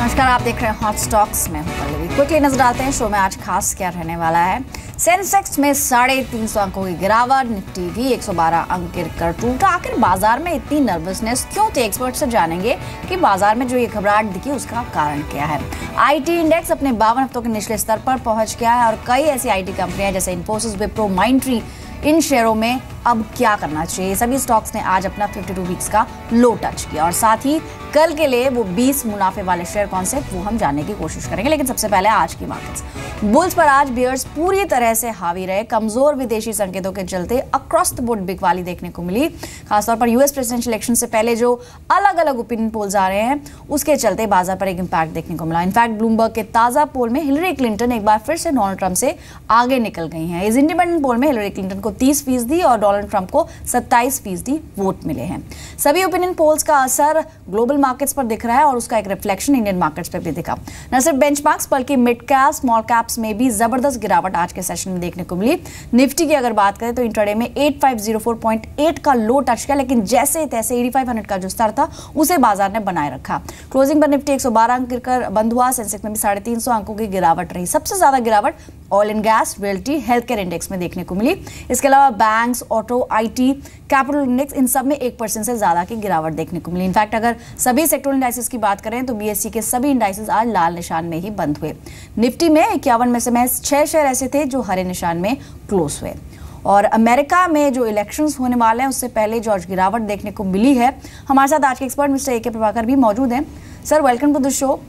नमस्कार, आप देख रहे हैं हॉट स्टॉक्स में हूं पल्लवी। क्विकली नजर डालते हैं शो में आज खास क्या रहने वाला है। सेंसेक्स में 350 अंकों की गिरावट, निफ्टी भी 112 अंक गिरकर टूटा। आखिर बाजार में इतनी नर्वसनेस क्यों थी? एक्सपर्ट से जानेंगे कि बाजार में जो ये घबराहट दिखी उसका कारण क्या है। आईटी इंडेक्स अपने 52 हफ्तों के निचले स्तर पर पहुंच गया है और कई ऐसी आईटी कंपनियां जैसे इन्फोसिस, विप्रो, माइंडट्री, इन शेयरों में अब क्या करना चाहिए। सभी स्टॉक्स ने आज अपना 52 वीक्स का लो टच किया और साथ ही कल के लिए वो 20 मुनाफे वाले शेयर कौन से वो हम जानने की कोशिश करेंगे। लेकिन सबसे पहले आज की मार्केट्स। बुल्स पर आज बियर्स पूरी तरह से हावी रहे। कमजोर विदेशी संकेतों के चलते अक्रॉस द बोर्ड बिकवाली देखने को मिली। खासतौर पर यूएस प्रेसिडेंशियल इलेक्शन से पहले जो अलग अलग ओपिनियन पोल्स आ रहे हैं उसके चलते बाजार पर एक इंपैक्ट देखने को मिला। इनफैक्ट ब्लूमबर्ग के ताजा पोल में हिलरी क्लिंटन एक बार फिर से डोनाल्ड ट्रंप से आगे निकल गई हैं। इस इंडिपेंडेंट पोल में हिलरी क्लिंटन को 30% और डोनाल्ड ट्रंप को 27% वोट मिले हैं। सभी ओपिनियन पोल्स का असर ग्लोबल मार्केट्स पर दिख रहा है और उसका एक रिफ्लेक्शन इंडियन मार्केट्स पर भी दिखा। न सिर्फ बेंचमार्क्स बल्कि मिड कैप, स्मॉल कैप्स में भी जबरदस्त गिरावट आज के सेशन में देखने को मिली। निफ्टी की अगर बात करें तो इंट्राडे में 8504.8 का लो टच किया, लेकिन जैसे तैसे 8500 का जो स्तर था उसे बाजार ने बनाए रखा। क्लोजिंग पर निफ्टी 112 अंक गिरकर बंद हुआ। सेंसेक्स में भी 350 अंकों की गिरावट रही। सबसे ज्यादा गिरावट oil and gas, realty, health care index में देखने को मिली। इसके अलावा banks, auto, IT, capital index, इन सब में 1% से ज्यादा की गिरावट देखने को मिली। इनफैक्ट अगर सभी सेक्टोरल इंडाइसेस की बात करें तो बीएसई के सभी इंडाइसेस आज लाल निशान में ही बंद हुए। निफ्टी में 51 में से महज 6 शेयर ऐसे थे जो हरे निशान में क्लोज हुए। और अमेरिका में जो इलेक्शंस होने वाले हैं उससे पहले जो आज गिरावट देखने को मिली है, हमारे साथ आज के एक्सपर्ट मिस्टर ए के प्रभाकर भी मौजूद हैं। Sir, welcome to the show.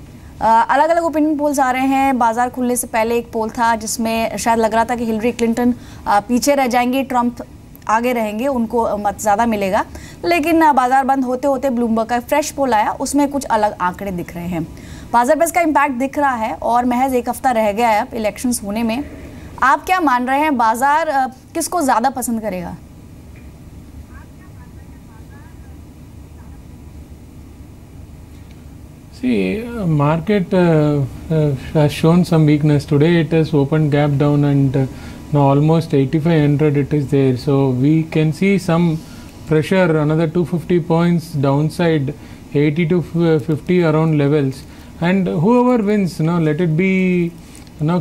अलग अलग ओपिनियन पोल्स आ रहे हैं। बाजार खुलने से पहले एक पोल था जिसमें शायद लग रहा था कि हिलरी क्लिंटन पीछे रह जाएंगी, ट्रंप आगे रहेंगे, उनको मत ज़्यादा मिलेगा। लेकिन बाजार बंद होते होते ब्लूमबर्ग का फ्रेश पोल आया, उसमें कुछ अलग आंकड़े दिख रहे हैं। बाजार पर इसका इम्पैक्ट दिख रहा है और महज एक हफ्ता रह गया है अब इलेक्शंस होने में। आप क्या मान रहे हैं, बाजार किसको ज़्यादा पसंद करेगा? See, market has shown some weakness today. It has opened gap down and now almost 8500 it is there. So we can see some pressure, another 250 points downside, 80 to 50 around levels. And whoever wins, let it be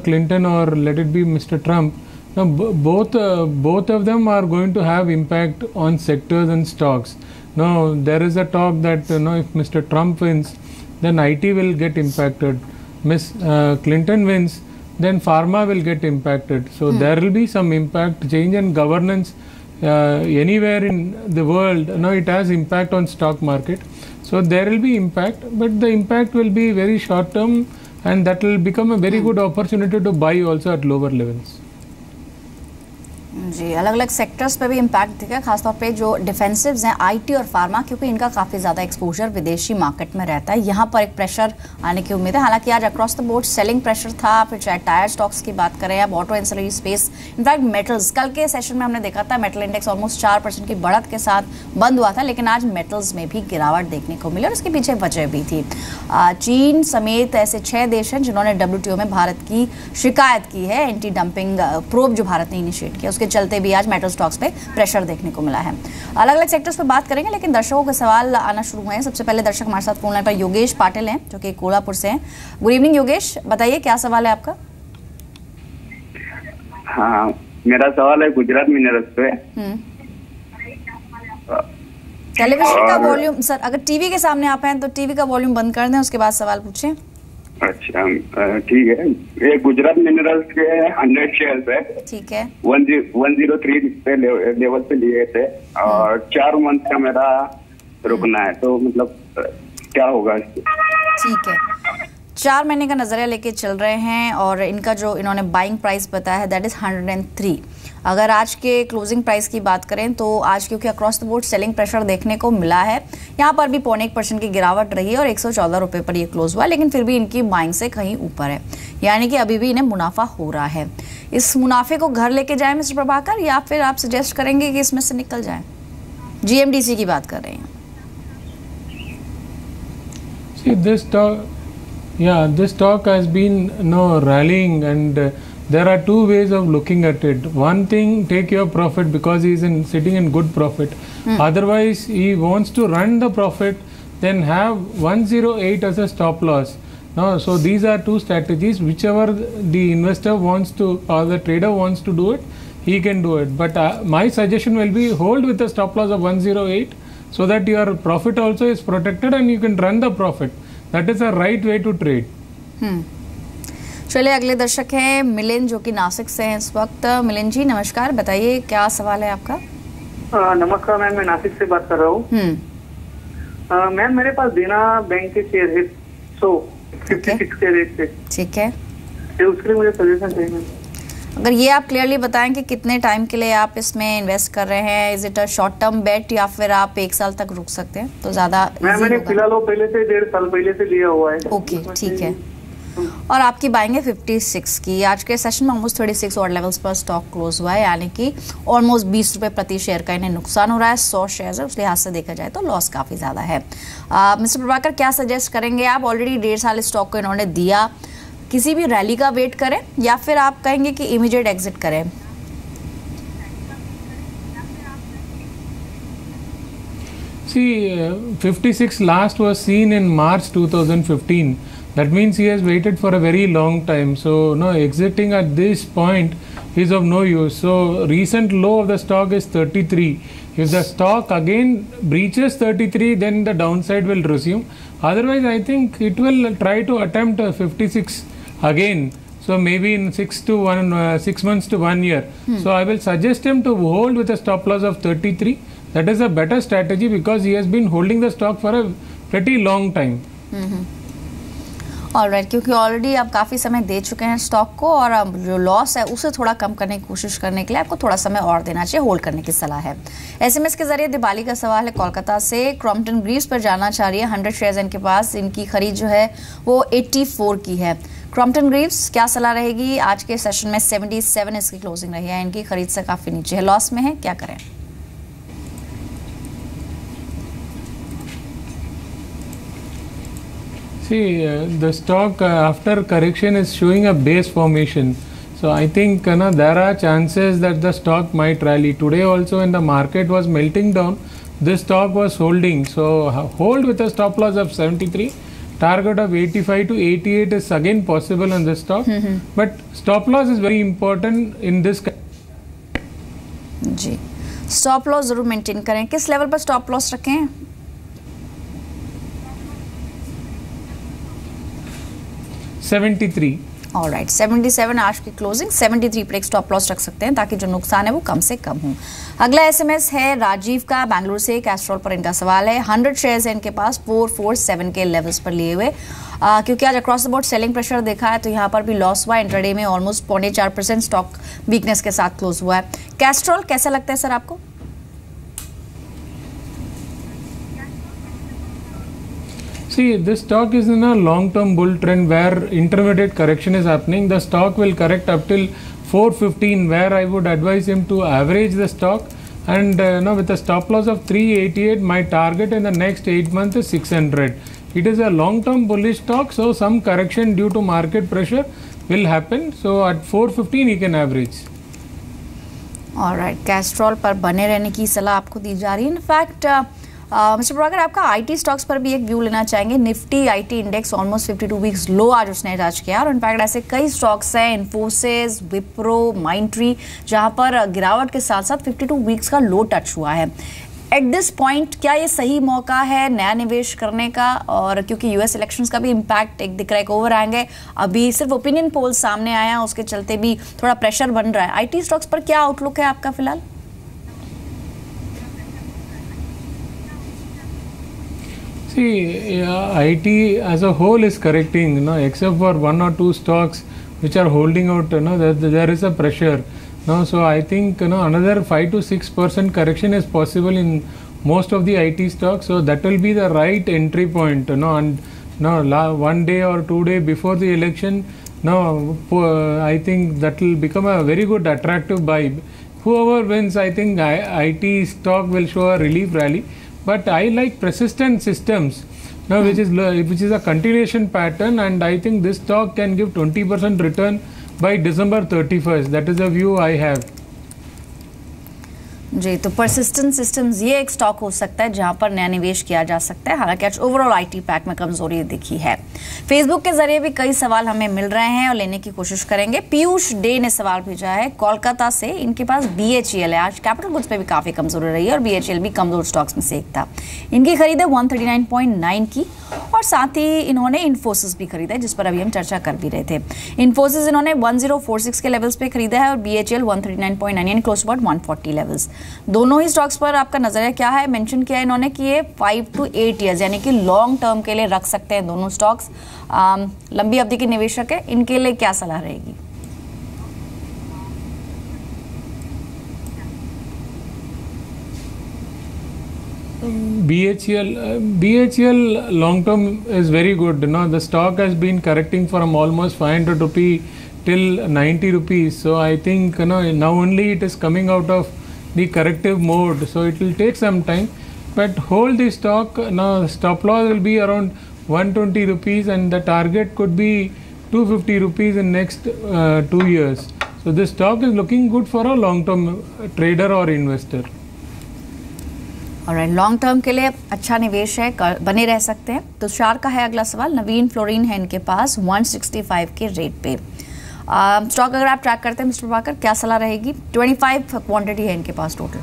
Clinton or let it be Mr. Trump, both of them are going to have impact on sectors and stocks. Now there is a talk that if Mr. Trump wins, then IT will get impacted. Miss Clinton wins, then pharma will get impacted. So there will be some impact, change in governance anywhere in the world. It has impact on stock market. So there will be impact, but the impact will be very short term, and that will become a very good opportunity to buy also at lower levels. जी, अलग अलग sectors पे भी impact दिखा, खासतौर पे जो डिफेंसिव्स हैं, IT और फार्मा, क्योंकि इनका काफ़ी ज़्यादा एक्सपोजर विदेशी मार्केट में रहता है। यहाँ पर एक प्रेशर आने की उम्मीद है। हालांकि आज across the board selling pressure था, फिर चाहे टायर स्टॉक्स की बात करें, अब auto ancillary space, in fact metals. कल के सेशन में हमने देखा था मेटल इंडेक्स ऑलमोस्ट 4% की बढ़त के साथ बंद हुआ था, लेकिन आज मेटल्स में भी गिरावट देखने को मिली और इसके पीछे वजह भी थी। चीन समेत ऐसे 6 देश हैं जिन्होंने WTO में भारत की शिकायत की है, एंटी डंपिंग प्रोब जो भारत ने इनिशिएट किया, उसके चलते भी आज मेटल स्टॉक्स पे प्रेशर देखने को मिला है। अलग अलग सेक्टर्स पे बात करेंगे, लेकिन दर्शकों के सवाल आना शुरू हुए हैं। सबसे पहले दर्शक हमारे साथ फोन लाइन पर योगेश पाटिल हैं जो कि कोल्हापुर से हैं। गुड इवनिंग योगेश, बताइए क्या सवाल है आपका? हाँ, मेरा सवाल है गुजरात मिनरल्स पे। टेलीविजन का वॉल्यूम, सर अगर टीवी के सामने आप हैं तो टीवी का वॉल्यूम बंद कर दें, उसके बाद सवाल पूछें। अच्छा, ठीक है। ये गुजरात मिनरल्स के 100 शेयर्स है, ठीक है। 103 पे लेवल पे लिए थे और 4 मंथ का मेरा रुकना है, तो मतलब क्या होगा? ठीक है, 4 महीने का नजरिया लेके चल रहे हैं और इनका जो इन्होंने बाइंग प्राइस बताया है दैट इज 103। अगर आज के क्लोजिंग प्राइस की बात करें तो आज क्योंकि across the board selling pressure देखने को मिला है, यहाँ पर भी 0.1% की गिरावट रही है और 114 रुपये पर ये क्लोज हुआ, लेकिन फिर भी इनकी बाइंग से कहीं ऊपर है, यानी कि अभी भी इन्हें मुनाफा हो रहा है। इस मुनाफे को घर लेके जाए मिस्टर प्रभाकर, या फिर आप सजेस्ट करेंगे कि इसमें से निकल जाए? GMDC की बात कर रहे हैं। This stock has been rallying, and there are 2 ways of looking at it. One thing, take your profit because he is sitting in good profit. Otherwise, he wants to run the profit, then have 108 as a stop loss. No, so these are two strategies. Whichever the investor wants to or the trader wants to do it, he can do it. But my suggestion will be hold with a stop loss of 108, so that your profit also is protected and you can run the profit. That is the right way to trade. चलिए अगले दर्शक हैं मिलिंद, जो कि नासिक से हैं इस वक्त। मिलिंद जी नमस्कार, बताइए क्या सवाल है आपका? नमस्कार मैम, मैं नासिक से बात कर रहा हूँ। मैम मेरे पास देना बैंक के शेयर है 56 के रेट पे। ठीक है, तो उसके लिए मुझे सजेशन चाहिए मैम। अगर ये आप क्लियरली बताएं कि कितने टाइम के लिए आप इसमें इन्वेस्ट कर रहे हैं, is it a short term bet या फिर आप 1 साल तक रुक सकते हैं तो ज्यादा मैंने फिलहाल वो पहले से 1.5 साल पहले से लिया हुआ है। ओके ठीक है, और आपकी बाइंग है 56 की। आज के सेशन में ऑलमोस्ट 36 और लेवल्स पर स्टॉक क्लोज हुआ है, यानी कि ऑलमोस्ट 20 रुपए प्रति शेयर का इन्हें नुकसान हो रहा है। 100 शेयर है, उस लिहाज से देखा जाए तो लॉस काफी ज्यादा है। मिस्टर प्रभाकर क्या सजेस्ट करेंगे आप? ऑलरेडी 1.5 साल स्टॉक को इन्होंने दिया, किसी भी रैली का वेट करें या फिर आप कहेंगे कि इमीडिएट एग्जिट करें? See, 56 last was seen in March 2015. That means he has waited for a very long time. So, no, exiting at this point is of no use. So, recent low of the stock is 33. If the stock again breaches 33, then the downside will resume. Otherwise, I think it will try to attempt 56 again. So, maybe in 6 months to 1 year. So, I will suggest him to hold with a stop loss of 33. That is a better strategy because he has been holding the stock for a pretty long time. Alright, क्योंकि already आप काफ़ी समय दे चुके हैं stock को और अब जो लॉस है उसे थोड़ा कम करने की कोशिश करने के लिए आपको थोड़ा समय और देना चाहिए, होल्ड करने की सलाह है। एसएमएस के जरिए दिवाली का सवाल है कोलकाता से, क्रॉम्पटन ग्रीव्स पर जानना चाह रही है। 100 शेयर्स इनके पास, इनकी खरीद जो है वो 84 की है। क्रॉम्पटन ग्रीव्स क्या सलाह रहेगी? आज के सेशन में 77 इसकी क्लोजिंग रही है, इनकी खरीद से काफ़ी नीचे है, लॉस में है, क्या करें? See, the stock after correction is showing a base formation. So I think there are chances that the stock might rally. Today also when the market was melting down, this stock was holding. So hold with a stop loss of 73. Target of 85 to 88 is again possible on this stock. But stop loss is very important in this. जी, stop loss जरूर maintain करें। किस level पर stop loss रखें? 73. Alright, 77 आज की closing, 73 पर एक स्टॉप लॉस रख सकते हैं ताकि जो नुकसान है वो कम से कम हो। अगला एसएमएस है राजीव का, बेंगलुरु से। कैस्ट्रॉल पर इनका सवाल है। 100 शेयर्स है इनके पास, 447 के लेवल्स पर लिए हुए। क्योंकि आज across the board selling pressure देखा है तो यहाँ पर भी लॉस हुआ। इंट्राडे में ऑलमोस्ट 0.4% स्टॉक वीकनेस के साथ क्लोज हुआ है। कैस्ट्रॉल कैसा लगता है सर आपको? See, this stock is in a long-term bull trend where intermediate correction is happening. The stock will correct up till 415, where I would advise him to average the stock. And with a stop loss of 388, my target in the next 8 months is 600. It is a long-term bullish stock, so some correction due to market pressure will happen. So at 415, he can average. Alright, Castrol पर बने रहने की सलाह आपको दी जा रही है। In fact mister Prabhakar आपका आईटी स्टॉक्स पर भी एक व्यू लेना चाहेंगे। Nifty IT index almost 52 weeks low आज उसने टच किया, और इनफैक्ट ऐसे कई स्टॉक्स हैं, इन्फोसिस, विप्रो, माइंडट्री, जहां पर गिरावट के साथ साथ 52 वीक्स का लो टच हुआ है। एट दिस पॉइंट क्या ये सही मौका है नया निवेश करने का? और क्योंकि यूएस इलेक्शंस का भी इम्पैक्ट एक दिख रहा है, एक ओवर आएंगे, अभी सिर्फ ओपिनियन पोल सामने आया, उसके चलते भी थोड़ा प्रेशर बन रहा है। आईटी स्टॉक्स पर क्या आउटलुक है आपका फिलहाल? See, IT as a whole is correcting, except for 1 or 2 stocks which are holding out. There is a pressure. So I think another 5 to 6% correction is possible in most of the IT stocks. So that will be the right entry point. And 1 day or 2 days before the election, I think that will become a very good attractive buy. Whoever wins, I think IT stock will show a relief rally. But I like persistent systems, which is a continuation pattern, and I think this stock can give 20% return by December 31st. That is the view I have. जी, तो persistent systems ये एक stock हो सकता है जहां पर नया निवेश किया जा सकता है, हालांकि आज ओवरऑल आईटी पैक में कमजोरी दिखी है। फेसबुक के जरिए भी कई सवाल हमें मिल रहे हैं और लेने की कोशिश करेंगे। पीयूष डे ने सवाल भेजा है कोलकाता से, इनके पास BHEL है। आज कैपिटल गुड्स पे भी काफी कमजोरी रही है और BHEL भी कमजोर स्टॉक्स में से एक था। इनकी खरीद है 139.9 की, और साथ ही इन्होंने इन्फोसिस भी खरीदा है जिस पर अभी हम चर्चा कर भी रहे थे। इन्फोसिस इन्होंने 1046 के लेवल्स पे खरीदा है और BHEL 139.9 यानी क्लोज अबाउट 140 लेवल्स। दोनों ही स्टॉक्स पर आपका नजरिया क्या है? मेंशन किया है इन्होंने कि ये 5 to 8 ईयर्स यानी कि लॉन्ग टर्म के लिए रख सकते हैं दोनों स्टॉक्स। लंबी अवधि के निवेशक है, इनके लिए क्या सलाह रहेगी? BHEL long term is very good. Now the stock has been correcting from almost 500 rupee till 90 rupees. So I think now only it is coming out of the corrective mode. So it will take some time, but hold the stock. Now stop loss will be around 120 rupees and the target could be 250 rupees in next 2 years. So this stock is looking good for a long term trader or investor. Alright, long term के लिए अच्छा निवेश है, बने रह सकते हैं। तुषार का है अगला सवाल। नवीन फ्लोरिन है इनके पास 165 के रेट पे। स्टॉक अगर आप ट्रैक करते हैं मिस्टर प्रभाकर, क्या सलाह रहेगी? 25 क्वांटिटी है इनके पास total.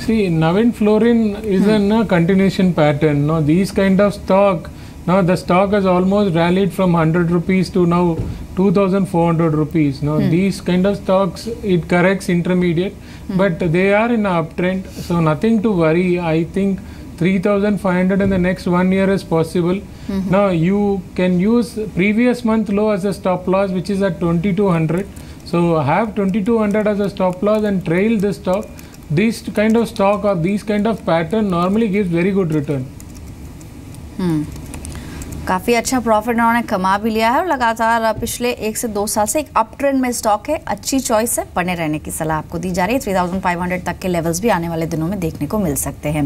See, Navin Florin is a continuation pattern. Now these kind of stock, now the stock has almost rallied from 100 rupees to now 2,400 rupees. Now these kind of stocks, it corrects intermediate, but they are in an uptrend, so nothing to worry. I think 3,500 in the next 1 year is possible. Now you can use previous month low as a stop loss, which is at 2,200. So have 2,200 as a stop loss and trail this stock. This kind of stock or these kind of pattern normally gives very good return. काफ़ी अच्छा profit उन्होंने कमा भी लिया है और लगातार पिछले 1 से 2 साल से एक अप ट्रेंड में स्टॉक है। अच्छी चॉइस है, बने रहने की सलाह आपको दी जा रही है। 3,500 तक के लेवल्स भी आने वाले दिनों में देखने को मिल सकते हैं।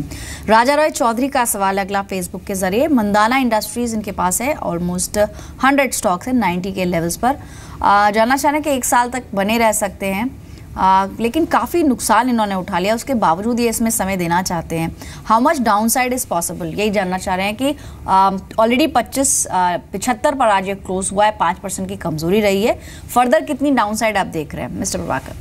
राजा रॉय चौधरी का सवाल अगला फेसबुक के जरिए। मंदाना इंडस्ट्रीज इनके पास है, ऑलमोस्ट 100 स्टॉक्स है 90 के लेवल्स पर। जानना चाह रहे हैं कि 1 साल तक बने रह सकते हैं, लेकिन काफ़ी नुकसान इन्होंने उठा लिया, उसके बावजूद ये इसमें समय देना चाहते हैं। How much down side is possible, यही जानना चाह रहे हैं कि ऑलरेडी 75 पर आज ये क्लोज हुआ है, 5% की कमजोरी रही है। फर्दर कितनी डाउन साइड आप देख रहे हैं mister Prabhakar?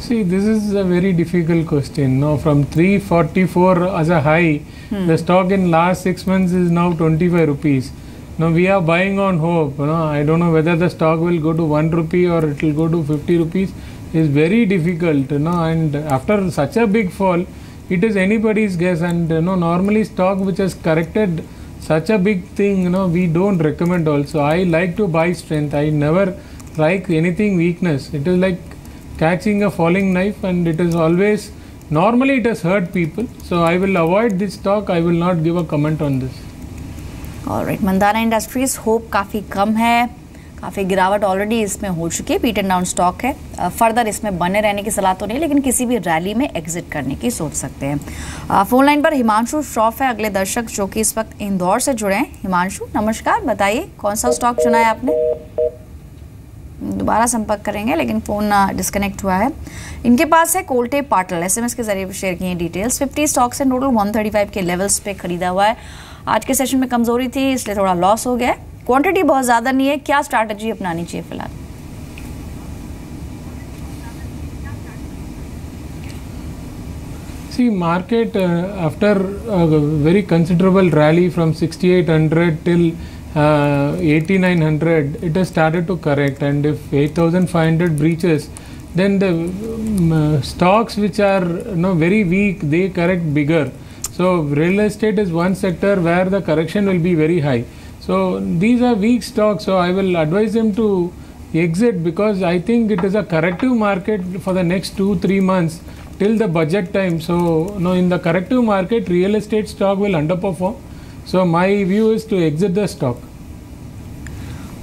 See, this is a very difficult question. Now from 344 as a high, the stock in last 6 months is now 25 rupees. Now we are buying on hope. I don't know whether the stock will go to 1 rupee or it will go to 50 rupees. It's very difficult. And after such a big fall, it is anybody's guess. And normally stock which has corrected such a big thing, we don't recommend also. I like to buy strength. I never like anything weakness. It is like catching a falling knife, and it is always, normally it has hurt people. So I will avoid this stock. I will not give a comment on this. Alright, Mandhana industries hope काफ़ी कम है, काफ़ी गिरावट already इसमें हो चुकी है, beat and down stock है। फर्दर इसमें बने रहने की सलाह तो नहीं, लेकिन किसी भी रैली में एग्जिट करने की सोच सकते हैं। फोन लाइन पर हिमांशु श्रॉफ है अगले दर्शक, जो कि इस वक्त इंदौर से जुड़े हैं। हिमांशु नमस्कार, बताइए कौन सा स्टॉक चुना है आपने? दोबारा संपर्क करेंगे, लेकिन फ़ोन डिस्कनेक्ट हुआ है। इनके पास है कोल्टे पाटल, SMS के जरिए शेयर किए डिटेल्स। 50 स्टॉक्स है टोटल, 135 के लेवल्स पे खरीदा हुआ है। आज के सेशन में कमजोरी थी, इसलिए थोड़ा लॉस हो गया है। क्वांटिटी बहुत ज़्यादा नहीं है, क्या स्ट्रैटेजी अपनानी चाहिए फिलहाल? See, market after a very considerable rally from 6,800 till 8,900, it has started to correct, and if 8,500 breaches, then the stocks which are very weak, they correct bigger. So real estate is one sector where the correction will be very high. So these are weak stocks, so I will advise them to exit, because I think it is a corrective market for the next 2-3 months till the budget time. So in the corrective market, real estate stock will underperform. So my view is to exit the stock.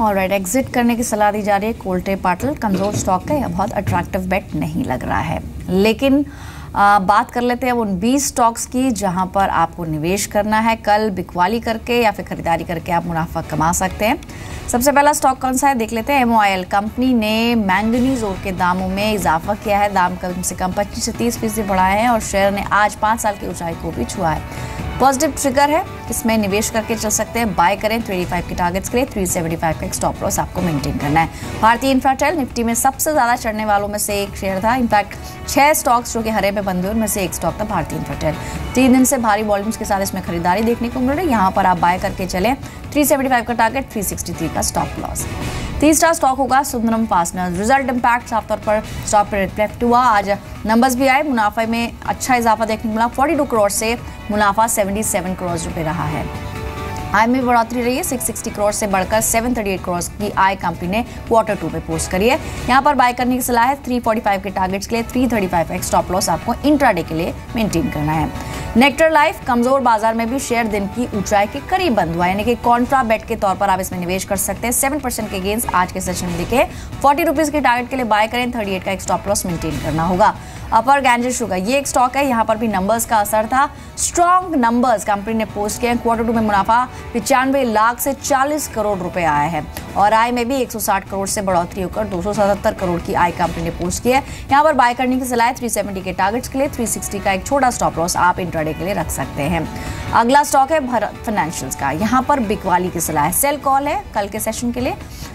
Alright, exit करने की सलाह दी जा रही है। कोल्टे पाटल कमजोर stock है, बहुत attractive बेट नहीं लग रहा है, लेकिन बात कर लेते हैं उन 20 स्टॉक्स की जहां पर आपको निवेश करना है। कल बिकवाली करके या फिर खरीदारी करके आप मुनाफा कमा सकते हैं। सबसे पहला स्टॉक कौन सा है देख लेते हैं। MOIL कंपनी ने मैंगनीज ओर के दामों में इजाफा किया है। दाम कम से कम 25 से 30% बढ़ाए हैं और शेयर ने आज 5 साल की ऊंचाई को भी छुआ है। पॉजिटिव ट्रिगर है, इसमें निवेश करके चल सकते हैं। बाय करें 385 के टारगेट्स के लिए। 375 का एक स्टॉप लॉस आपको मेंटेन करना है। भारतीय इंफ्राटेल निफ्टी में सबसे ज्यादा चढ़ने वालों में से एक शेयर था। इनफैक्ट 6 स्टॉक्स जो कि हरे में बंद हुए उनमें से एक स्टॉक था भारतीय इंफ्राटेल। 3 दिन से भारी वॉल्यूम्स के साथ इसमें खरीदारी देखने को मिल रही है। यहाँ पर आप बाय करके चलें। 375 का टारगेट, 363 का स्टॉप लॉस। तीसरा स्टॉक होगा सुंदरम फास्टनर्स। रिजल्ट इंपैक्ट साफ तौर पर स्टॉक पर रिफ्लेक्ट हुआ। आज नंबर्स भी आए, मुनाफे में अच्छा इजाफा देखने को मिला। 42 करोड़ से मुनाफा 77 करोड़ रुपए रहा है। आय में बढ़ोतरी रही है। 660 करोड़ से बढ़कर 738 करोड़ की आय कंपनी ने Q2 में पोस्ट करी है। यहाँ पर बाय करने की सलाह है। 345 के टारगेट्स के लिए। 335 का एक स्टॉप लॉस आपको इंट्राडे के लिए मेंटेन करना है। नेक्टर लाइफ कमजोर बाजार में भी शेयर दिन की ऊंचाई के करीब बंद हुआ, यानी कि कॉन्ट्रा बेट के तौर पर आप इसमें निवेश कर सकते हैं। 7% के गेंस आज के सेशन में दिखे। 40 रुपीज के टारगेट के लिए बाय करें। 38 का एक स्टॉप लॉस मेंटेन करना होगा। अपर गैंजेस शुगर ये एक स्टॉक है, यहाँ पर भी नंबर्स का असर था। स्ट्रॉन्ग नंबर्स कंपनी ने पोस्ट किए। Q2 में मुनाफा 95 लाख से 40 करोड़ रुपए आया है और आय में भी 160 करोड़ से बढ़ोतरी होकर 277 करोड़ की आय कंपनी ने पोस्ट की है। यहाँ पर बाय करने की सलाह है। 370 के टारगेट्स के लिए। 360 का एक छोटा स्टॉप लॉस आप इंट्राडे के लिए रख सकते हैं। अगला स्टॉक है भारत फाइनेंशियल्स का। यहाँ पर बिकवाली की सलाह है। सेल कॉल है कल के सेशन के लिए।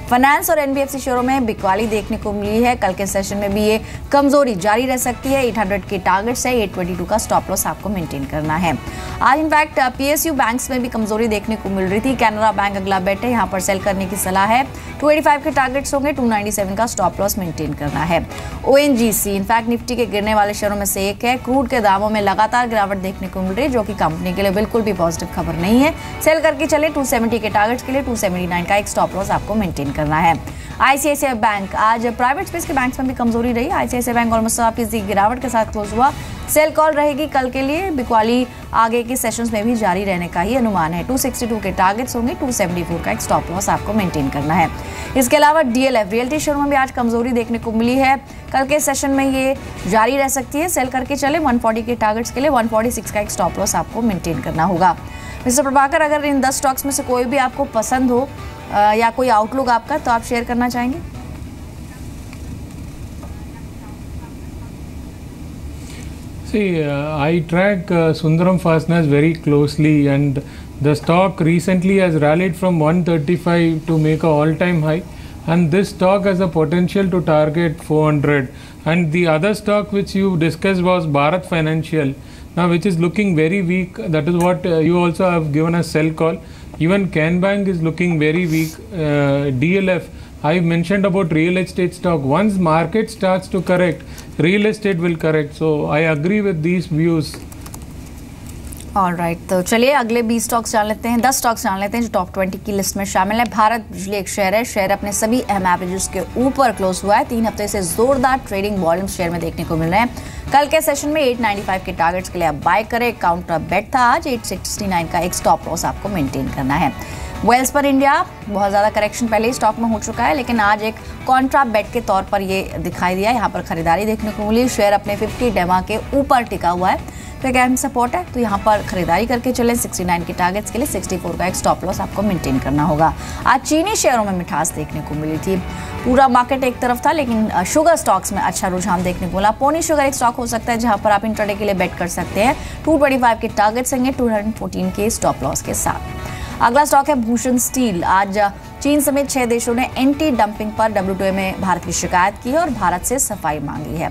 फाइनेंस और NBFC शेयरों में बिकवाली देखने को मिली है। कल के सेशन में भी ये कमजोरी जारी रह सकती है। 800 के टारगेट्स है। 822 का स्टॉप लॉस आपको मेंटेन करना है। आज इनफैक्ट PSU बैंक्स में भी कमजोरी देखने को मिल रही थी। कैनरा बैंक अगला बेट है, यहाँ पर सेल करने की सलाह है। 285 के टारगेट्स होंगे। 297 का स्टॉप लॉस मेंटेन करना है। ONGC इनफैक्ट निफ्टी के गिरने वाले शेयरों में से एक है। क्रूड के दामों में लगातार गिरावट देखने को मिल रही है, जो कि कंपनी के लिए बिल्कुल भी पॉजिटिव खबर नहीं है। सेल करके चले। 270 के टारगेट्स के लिए। 279 का एक स्टॉप लॉस आपको मेंटेन करना है। ICICI बैंक आज प्राइवेट स्पेस के बैंक्स में भी कमजोरी रही। ICICI बैंक ऑलमोस्ट 1% गिरावट के साथ क्लोज हुआ। सेल कॉल रहेगी कल के लिए। बिकवाली आगे के सेशंस में भी जारी रहने का ही अनुमान है। 262 के टारगेट्स होंगे। 274 का एक स्टॉप लॉस आपको मेंटेन करना है। इसके अलावा DLF रियल्टी शेयर में भी आज कमजोरी देखने को मिली है। कल के सेशन में ये जारी रह सकती है। सेल करके चले। 140 के टारगेट्स के लिए। 146 का एक स्टॉप लॉस आपको मेंटेन करना होगा। मिस्टर प्रभाकर, अगर इन 10 स्टॉक्स में से कोई भी आपको पसंद हो या कोई आउटलुक आपका, तो आप शेयर करना चाहेंगे? See, I track Sundaram Fasteners very closely, and the stock recently has rallied from 135 to make a all-time high, and this stock has a potential to target 400. And the other stock which you discussed was Bharat Financial, now which is looking very weak. That is what you also have given a sell call. Even Can Bank is looking very weak. DLF, I mentioned about real estate stock. Once market starts to correct, real estate will correct. So I agree with these views. Alright, तो चलिए अगले 20 stocks जान लेते हैं। 10 stocks जान लेते हैं जो टॉप 20 की लिस्ट में शामिल है। भारत बिजली एक शेयर है। शेयर अपने सभी अहम एवरेजेस के ऊपर क्लोज हुआ है। 3 हफ्ते से जोरदार ट्रेडिंग वॉल्यूम शेयर में देखने को मिल रहे हैं। कल के सेशन में 895 के टारगेट्स के लिए आप बाय करें। काउंटर बेट था आज। 869 का एक स्टॉप लॉस आपको मेंटेन करना है। वेल्स पर इंडिया, बहुत ज़्यादा करेक्शन पहले ही स्टॉक में हो चुका है, लेकिन आज एक कॉन्ट्रा बेट के तौर पर ये दिखाई दिया। यहाँ पर खरीदारी देखने को मिली। शेयर अपने 50 डेमा के ऊपर टिका हुआ है, तो एक अहम सपोर्ट है, तो यहाँ पर खरीदारी करके चले। 69 के टारगेट्स के लिए। 64 का एक स्टॉप लॉस आपको मेंटेन करना होगा। आज चीनी शेयरों में मिठास देखने को मिली थी। पूरा मार्केट एक तरफ था, लेकिन शुगर स्टॉक्स में अच्छा रुझान देखने को मिला। पोनी शुगर एक स्टॉक हो सकता है जहां पर आप इंट्राडे के लिए बेट कर सकते हैं। 225 के टारगेट्स होंगे। 214 के स्टॉप लॉस के साथ। अगला स्टॉक है भूषण स्टील। आज चीन समेत 6 देशों ने एंटी डंपिंग पर WTO में भारत की शिकायत की है और भारत से सफाई मांगी है।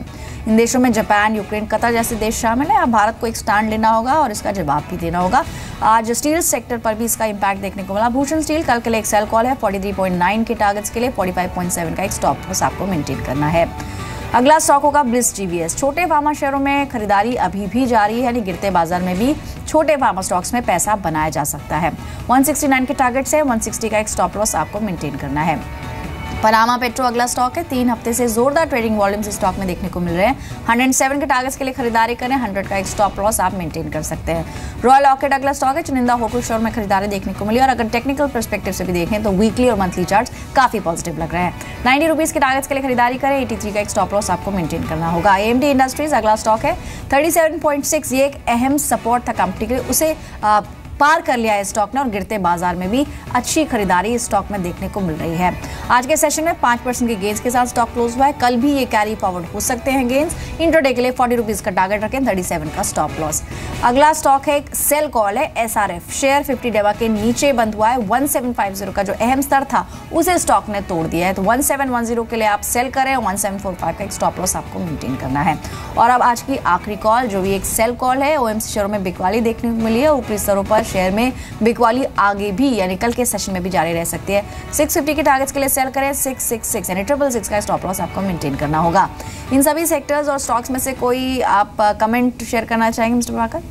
इन देशों में जापान, यूक्रेन, कतर जैसे देश शामिल है। अब भारत को एक स्टैंड लेना होगा और इसका जवाब भी देना होगा। आज स्टील सेक्टर पर भी इसका इंपैक्ट देखने को मिला। भूषण स्टील कल के लिए एक सेल कॉल है। 43.9 के टारगेट्स के लिए। 45.7 का एक स्टॉप लॉस आपको मेंटेन करना है। अगला स्टॉक होगा ब्लिस GVS। छोटे फार्मा शेयरों में खरीदारी अभी भी जारी है, यानी गिरते बाजार में भी छोटे फार्मा स्टॉक्स में पैसा बनाया जा सकता है। 169 के टारगेट से। 160 का एक स्टॉप लॉस आपको मेंटेन करना है। पनामा पेट्रो अगला स्टॉक है। 3 हफ्ते से जोरदार ट्रेडिंग वॉल्यूम्स इस स्टॉक में देखने को मिल रहे हैं। 107 के टारगेट्स के लिए खरीदारी करें, 100 का एक स्टॉप लॉस आप मेंटेन कर सकते हैं। रॉयल ऑर्किड अगला स्टॉक है। चुनिंदा होटल स्टोर में खरीदारी देखने को मिली और अगर टेक्निकल पर्सपेक्टिव से भी देखें तो वीकली और मंथली चार्ट्स काफी पॉजिटिव लग रहे हैं। 90 रुपीज के टारगेट्स के लिए खरीदारी करें, 83 का एक स्टॉप लॉस आपको मेंटेन करना होगा। AMD इंडस्ट्रीज अगला स्टॉक है। 37.6 ये एक अहम सपोर्ट था कंपनी के लिए, उसे पार कर लिया है स्टॉक ने और गिरते बाजार में भी अच्छी खरीदारी इस स्टॉक में देखने को मिल रही है। आज के सेशन में 5% के गेंस के साथ स्टॉक क्लोज हुआ है। कल भी ये कैरी फॉरवर्ड हो सकते हैं गेंस। इंट्राडे के लिए 40 रुपीज का टारगेट रखें, 37 का स्टॉप लॉस। अगला स्टॉक है एक सेल कॉल है SRF। शेयर 50 डेवा के नीचे बंद हुआ है। 1750 का जो अहम स्तर था उसे स्टॉक ने तोड़ दिया है, तो 1710 के लिए आप सेल करें, 1745 का एक स्टॉप लॉस आपको मेंटेन करना है। और अब आज की आखिरी कॉल जो भी एक सेल कॉल है, OMC शेयरों में बिकवाली देखने को मिली है। ऊपरी स्तरों पर शेयर में बिकवाली आगे भी यानी कल के सेशन में भी जारी रह सकती है। 650 के टारगेट्स के लिए सेल करें, 666 यानी 666 का स्टॉप लॉस आपको मेंटेन करना होगा। इन सभी सेक्टर्स और स्टॉक्स में से कोई आप कमेंट शेयर करना चाहेंगे mister Prabhakar?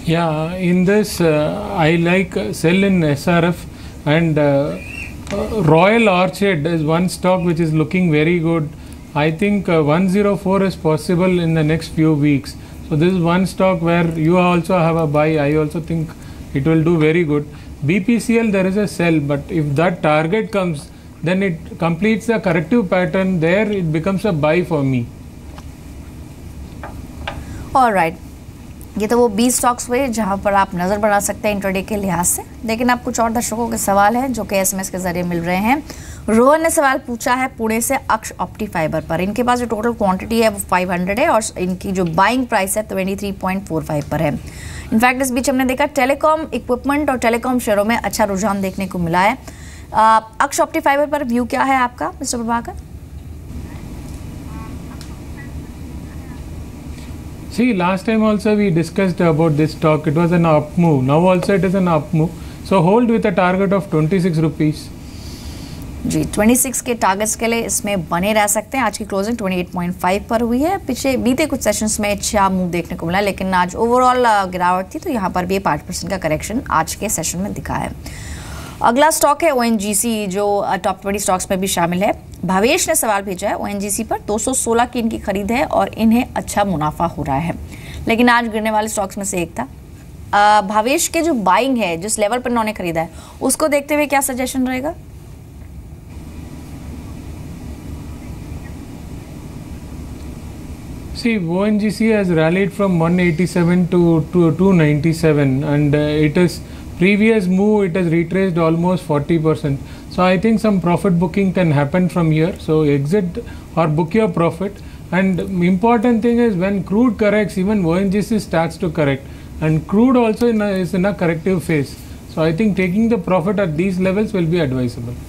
Yeah, in this I like sell in SRF and Royal Orchid is one stock which is looking very good. I think 104 is possible in the next few weeks. So this is one stock where you also have a buy. I also think it will do very good. BPCL there is a sell, but if that target comes, then it completes the corrective pattern. There it becomes a buy for me. All right. ये तो वो 20 stocks हुए जहां पर आप नज़र बढ़ा सकते हैं इंट्राडे के लिहाज से, लेकिन आप कुछ और दर्शकों के सवाल हैं जो कि SMS के जरिए मिल रहे हैं। रोहन ने सवाल पूछा है पुणे से अक्ष ऑप्टी फाइबर पर। इनके पास जो टोटल क्वांटिटी है वो 500 है और इनकी जो बाइंग प्राइस है 23.45 पर है। इनफैक्ट इस बीच हमने देखा टेलीकॉम इक्विपमेंट और टेलीकॉम शेयरों में अच्छा रुझान देखने को मिला है। अक्ष ऑप्टी फाइबर पर व्यू क्या है आपका mister Prabhakar? See, last time also we discussed about this stock. It was an up move. Now also it is an up move. So hold with a target of 26 rupees. जी 26 के targets के लिए इसमें बने रह सकते हैं। आज की क्लोजिंग 28.5 पर हुई है। पीछे बीते कुछ सेशंस में अच्छा मूव देखने को मिला, लेकिन आज ओवरऑल गिरावट थी, तो यहाँ पर भी 5% का करेक्शन आज के सेशन में दिखा है। अगला स्टॉक है ONGC जो टॉप 20 स्टॉक्स में भी शामिल है। भावेश ने सवाल भेजा है ONGC पर 216 की इनकी खरीद है और इन्हें अच्छा मुनाफा हो रहा है, लेकिन आज गिरने वाले स्टॉक्स में से एक था। भावेश के जो बाइंग है, जिस लेवल पर इन्होंने खरीदा है, उसको देखते हुए क्या सजेशन रहेगा? See, ONGC has rallied from 187 to 297 and it is previous move it has retraced almost 40%. So I think some profit booking can happen from here. So exit or book your profit. And important thing is when crude corrects, even ONGC starts to correct, and crude also is in a corrective phase. So I think taking the profit at these levels will be advisable.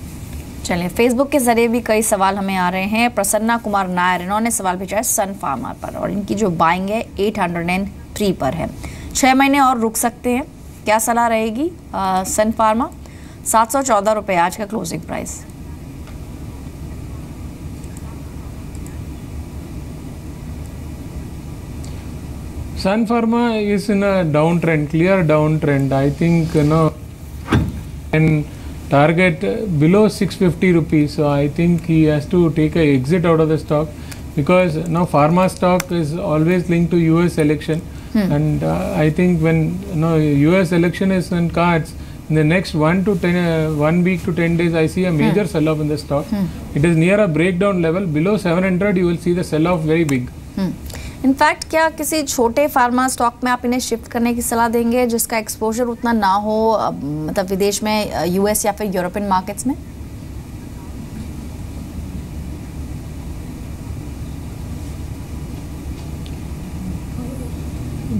चलिए, Facebook के जरिए भी कई सवाल हमें आ रहे हैं। प्रसन्ना कुमार नायर इन्होंने सवाल भेजा है सन फार्मा पर और इनकी जो बाइंग है 803 पर है। 6 महीने और रुक सकते हैं, क्या सलाह रहेगी? सन फार्मा 714 रुपये आज का closing price. Sun Pharma is in a downtrend, clear downtrend. I think and target below 650 rupees. So I think he has to take a exit out of the stock because now pharma stock is always linked to US election. And I think when US election is in cards, in the next 1 week to 10 days, I see a major sell-off in the stock. It is near a breakdown level. Below 700, you will see the sell-off very big. In fact क्या किसी छोटे pharma stock में आप इन्हें shift करने की सलाह देंगे जिसका एक्सपोजर उतना ना हो, मतलब विदेश में, US या फिर यूरोपियन मार्केट्स में?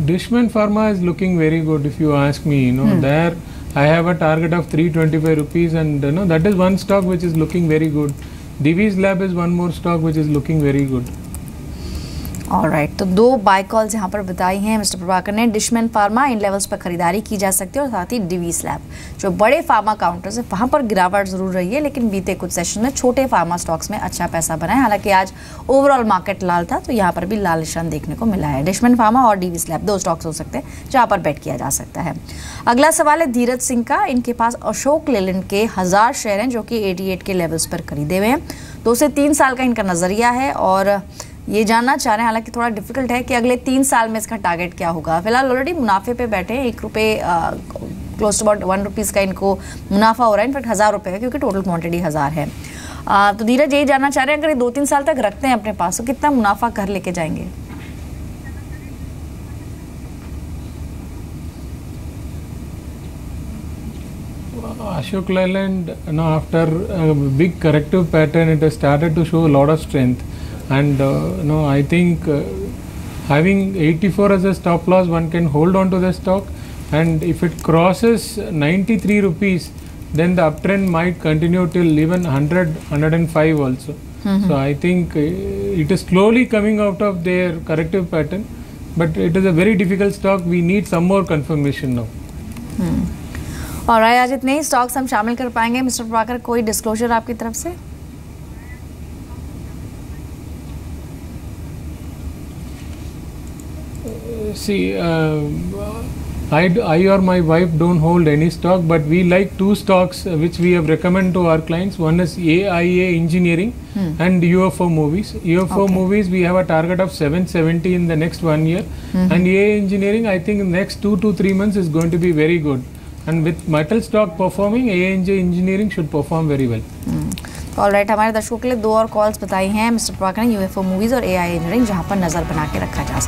Dishman Pharma is looking very good if you ask me. There I have a target of 325 rupees and that is one stock which is looking very good. Divi's Lab is one more stock which is looking very good. Alright, तो 2 buy calls यहाँ पर बताई हैं mister Prabhakar ने। Dishman pharma इन levels पर खरीदारी की जा सकती है और साथ ही डिवीस लैब जो बड़े फार्मा काउंटर्स है वहाँ पर गिरावट जरूर रही है, लेकिन बीते कुछ सेशन में छोटे फार्मा स्टॉक्स में अच्छा पैसा बना है। हालांकि आज ओवरऑल मार्केट लाल था तो यहाँ पर भी लाल निशान देखने को मिला है। डिशमैन फार्मा और डिवीस लैब 2 स्टॉक्स हो सकते हैं जहाँ पर बेट किया जा सकता है। अगला सवाल है धीरज सिंह का। इनके पास अशोक लेलैंड के 1000 शेयर हैं जो कि 88 के लेवल्स पर खरीदे हुए हैं। 2 से 3 साल का इनका नजरिया है और ये जानना चाह रहे हैं, हालांकि थोड़ा डिफिकल्ट है कि अगले 3 साल में इसका टारगेट क्या होगा। फिलहाल ऑलरेडी मुनाफे पे बैठे हैं, 1 रुपये क्लोज टू अबाउट 1 रुपीज़ का इनको मुनाफा हो रहा है। इनफैक्ट 1000 रुपये है क्योंकि टोटल क्वांटिटी 1000 है। तो धीरज यही जानना चाह रहे हैं, अगर ये 2-3 साल तक रखते हैं अपने पास तो कितना मुनाफा घर लेके जाएंगे? Ashok Leyland, after a big corrective pattern, it has started to show a lot of strength. And I think having 84 as a stop loss, one can hold on to the stock. And if it crosses 93 rupees, then the uptrend might continue till even 100, 105 also. So I think it is slowly coming out of their corrective pattern, but it is a very difficult stock. We need some more confirmation now. और आज इतने ही stocks हम शामिल कर पाएंगे। Mister Prabhakar, कोई disclosure आपकी तरफ से? See, I or my wife don't hold any stock, but we like 2 stocks which we have recommended to our clients. One is AIA Engineering and UFO Movies. UFO Movies, we have a target of 770 in the next 1 year. And AIA Engineering, I think in the next 2 to 3 months is going to be very good. And with metal stock performing, AIA Engineering should perform very well. Alright, हमारे दर्शकों के लिए 2 और calls बताई हैं mister Prabhakar ने, UFO movies और AIA engineering, जहां पर नजर बना के रखा जा सकता है।